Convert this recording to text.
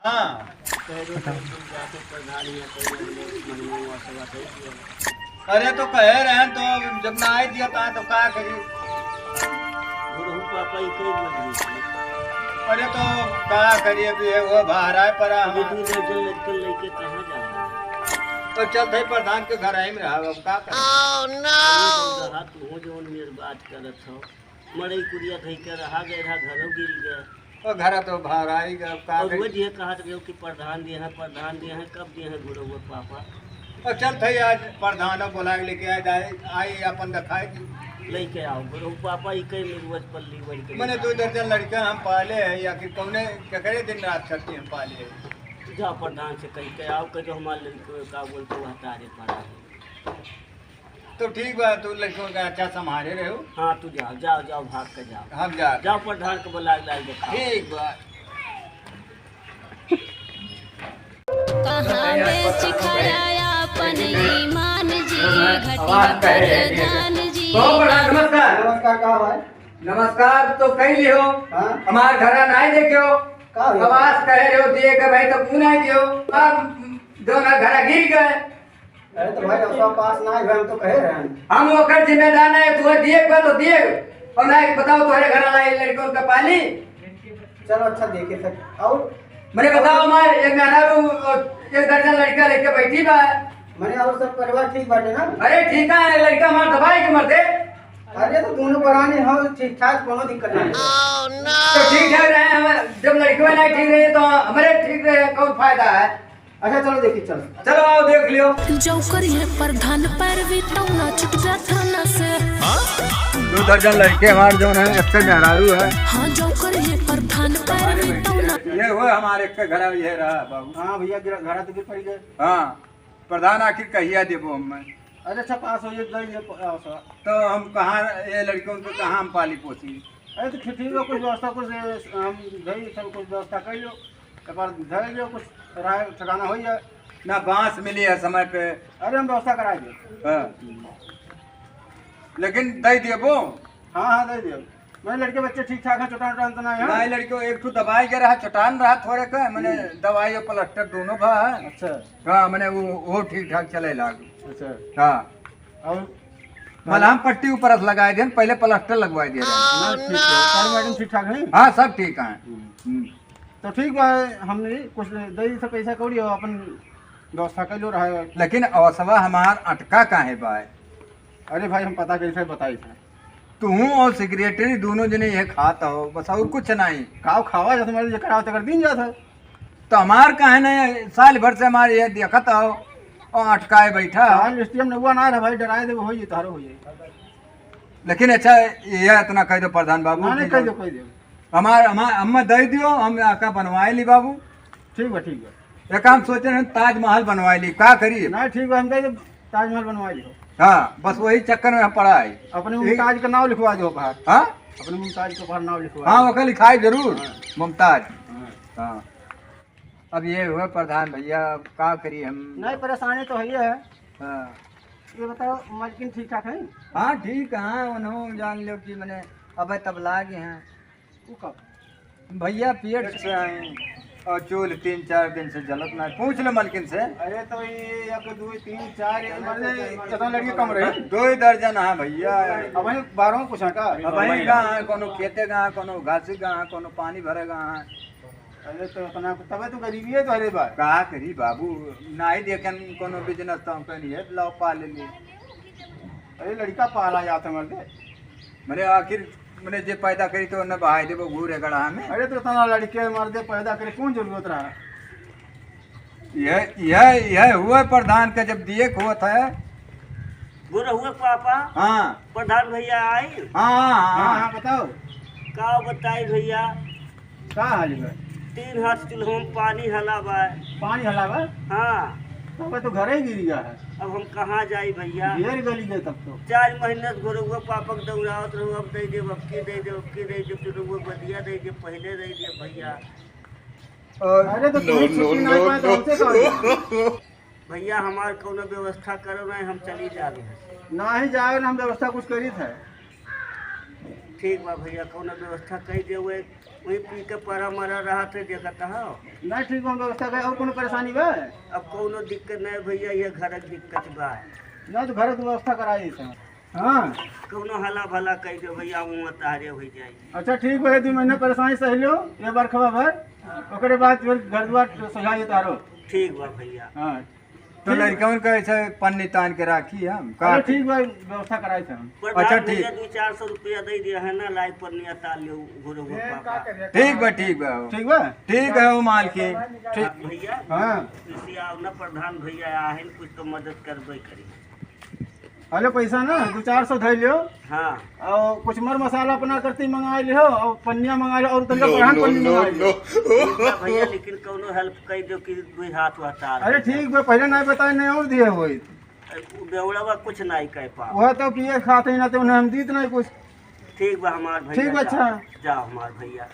हाँ कह दो तो तुम जाके प्रधान या मनवा सभा कही दिया। अरे तो कह रहे हैं तो जब ना आई दिया था तो क्या करी। गुरु पापा ही कई मजबूत अरे तो क्या करिए अभी है वो बाहर आए पर हम इतनी दर्जन लड़के लेके कहाँ जा रहे हैं? तो चल थे प्रधान के घर आई में रहा अब क्या करें। रहा तू हो जो मेरे बात करत हो मरई कुड़िया धई के रहा गए रहा घरों गिर गया तो घर तो बाहर आई गए, अब क्या और करी। वो दिए कहा था कि प्रधान दिए हैं कब दिए हैं गुरु वो पापा और चल थे आज प्रधान बुला के लेके आए आई अपन दिखाई लेके आओ गुरु पापा ही कई मिलवत पल्ली बन के मैंने 2 दर्जन लड़के हम पाले हैं या कि कौने करे दिन रात करती हम पाले हैं। जा प्रधान से कह के आओ कि जो हमारे लड़के का बोलते वो तारे पड़ा है। तो ठीक बा तू लड़कों का अच्छा संभाले रहे हो। हाँ तू जाओ जाओ जाओ भाग के जाओ हम जा जाओ प्रधान को बुला लाल देखा ठीक बा। कहाँ बेच खराया अपन ईमान जी घटी प्रधान जी। तो बड़ा नमस्कार। नमस्कार का भाई। नमस्कार तो कही लियो हाँ? हमार घर ना देखियो का हुआ? आवाज कह रहे हो दिए के भाई तो क्यों नहीं दियो अब दोनों घर गिर गए। अरे तो भाई उसका पास ना है हम तो कह रहे हैं। हम ओकर जिम्मेदार है तू दिए के तो दिए और नहीं बताओ तुम्हारे घर वाला लड़कों का पाली। चलो अच्छा देखे सक और मैंने बताओ हमारे एक मेहरारू एक दर्जन लड़का लेके बैठी बा। मैंने और सब परिवार ठीक बाटे ना। अरे ठीक है लड़का हमार दबाई के मरते अरे तो दोनों पुराने हम ठीक ठाक कोनो दिक्कत नहीं। तो ठीक ठाक रहे हम जब लड़के नहीं ठीक रहे तो हमारे ठीक रहे कौन फायदा है। अच्छा चलो देखिए चलो। चलो आओ देख लियो। जो करिए प्रधान पैरवी तौना छुट जा थाना से। 2 दर्जन लड़के हमारे जो है अच्छे मेहरारू है। हाँ जो करिए प्रधान पैरवी तौना। ये वो हमारे के घर ये रहा बाबू। हाँ भैया घर तो गिर पड़ गए। हाँ प्रधान आखिर कहिया देबो हम। अरे अच्छा पास हो ये तो हम कहाँ ये लड़कों को कहाँ हम पाली पोसी। अरे तो ठीक है कुछ व्यवस्था कुछ हम गई सब कुछ व्यवस्था कर लो एक बार धर लो कुछ राय ठिकाना हो जाए। ना बांस मिली है समय पे। अरे हम व्यवस्था करा दिए। हाँ। लेकिन दे देबो। हाँ हाँ दे दियो। मेरे लड़के बच्चे ठीक ठाक हैं चोटान तो नहीं है। नहीं लड़के एक तो दवाई के रहा चटान रहा थोड़े का मैंने दवाई और प्लास्टर दोनों भा है। अच्छा हाँ मैंने वो ठीक ठाक चले लागू। अच्छा हाँ और मलहम पट्टी ऊपर लगाए दिए पहले प्लास्टर लगवाए दिए ना ठीक है सारी मैडम ठीक ठाक है। हाँ सब ठीक है। तो ठीक है हमने कुछ दे से पैसा कौड़ी हो अपन व्यवस्था कर लो रहा है। लेकिन अवसवा हमार अटका काहे बाय। अरे भाई हम पता कैसे बताई थे तू और सेक्रेटरी दोनों जने ये खाता हो बस और कुछ नहीं। खाओ खावा जैसे मेरे जकर आओ तकर दिन जाता है। तो हमार काहे नहीं साल भर से हमारे ये देखत हो और अटकाए बैठा हो। आज स्टेडियम में हुआ ना रहा भाई डराए दे हो ये तारो हो जाए। लेकिन अच्छा ये इतना कह दो प्रधान बाबू ना नहीं कह दो हमार अम्मा दे दियो हम आका बनवाए ली बाबू। ठीक है एक हम सोचे हैं ताजमहल बनवाए ली क्या करिए। ना ठीक है हम कह ताजमहल बनवा लो। हाँ बस वही चक्कर में हम पड़ा है। अपने मुमताज का नाम लिखवा दो बाहर। हाँ अपने मुमताज का बाहर नाम लिखवा हाँ वो लिखाई जरूर मुमताज। हाँ। हाँ अब ये हुआ प्रधान भैया अब क्या करिए हम। नहीं परेशानी तो है। हाँ ये बताओ मालकिन ठीक ठाक है। हाँ ठीक है उन्होंने जान लो कि मैंने अब तब लागे हैं वो कब भैया पेट से आए और चूल 3-4 दिन से जलत ना पूछ लो मलकिन से। अरे तो ये एक 2 3 4 कितना लड़के कम रहे 2 दर्जन है भैया। अब वही 12 पूछा का। अब वही कहाँ है कोनो खेते कहाँ कोनो घासी कहाँ कोनो पानी भरे कहाँ। अरे तो इतना तबे तो गरीबी है तो अरे बात का करी बाबू ना ही देखन कोनो बिजनेस तो हम कहीं है लाओ पा ले ली। अरे लड़का पाला जाता मर्दे। मैंने आखिर मैंने जे पैदा करी तो उन्हें बहाई दे वो घूरे गड़ा में। अरे तो इतना लड़के मर्दे पैदा करे कौन जरूरत रहा। यह हुआ प्रधान का जब दिए हुआ था। गुरु हुए पापा हाँ प्रधान भैया आई हाँ हाँ हाँ हाँ बताओ का बताई भैया का हाल है। 3 हाथ चूल्हों में पानी हला बा। पानी हलावा हाँ तब तो घर ही गिर गया है। अब हम कहाँ जाई भैया ढेर गली गए तब तो। 4 महीने से गुरुआ पापा के दौड़ावत रहू अब दे दे अबकी दे दे अबकी दे दे गुरुआ बदिया दे दे पहले दे दे भैया। अरे तो तुम्हें छुट्टी नहीं पाए तो हमसे कहो। भैया हमार कोनो व्यवस्था करो नहीं हम चली जावे। ना ही जाए ना हम व्यवस्था कुछ करी था। ठीक बा भैया कोनो व्यवस्था कही दे हुए वही पी के परा मरा रहा थे देखता हो। नहीं ठीक बा व्यवस्था करे और कोनो परेशानी बा? अब कोनो दिक्कत नहीं भैया, ये घर की दिक्कत बा। नहीं तो घर की व्यवस्था कराई थे। हाँ कोनो हला भला कह दे भैया, मुँह तारे हो जाए। अच्छा ठीक बा, 2 महीने परेशानी सह लो ये बार खबा भर, ओकरे बाद फिर घर द्वार सजाई तारो। ठीक बा भैया। हाँ तो लड़कन का ऐसा पन्नी तान के राखी हम का। अरे ठीक बा, व्यवस्था कराई थे हम। अच्छा, ठीक। 200-400 रुपया दे दिया है ना, लाई पर नहीं आता ले घुरो पापा। ठीक बा ठीक बा ठीक बा ठीक है वो मालकिन। ठीक भैया। हाँ इसी आओ ना प्रधान भैया आहिन, कुछ तो मदद करबे करी। हेलो पैसा ना 200-400 धै लियो हाँ और कुछ मर मसाला अपना करती मंगा लियो और पन्निया मंगा लियो और तनिका प्रधान पन्नी मंगा लियो। ठीक बा भैया, लेकिन कोनो हेल्प कर दो कि 2 हाथ हटा। अरे ठीक बा, पहले नहीं बताए नहीं और दिए होई। बेवड़ा कुछ नहीं कह पा। वह तो पिए खाते ही ना तो उन्हें हम दीत नहीं कुछ। ठीक बा हमार भैया। ठीक बा, अच्छा। जाओ हमार भैया।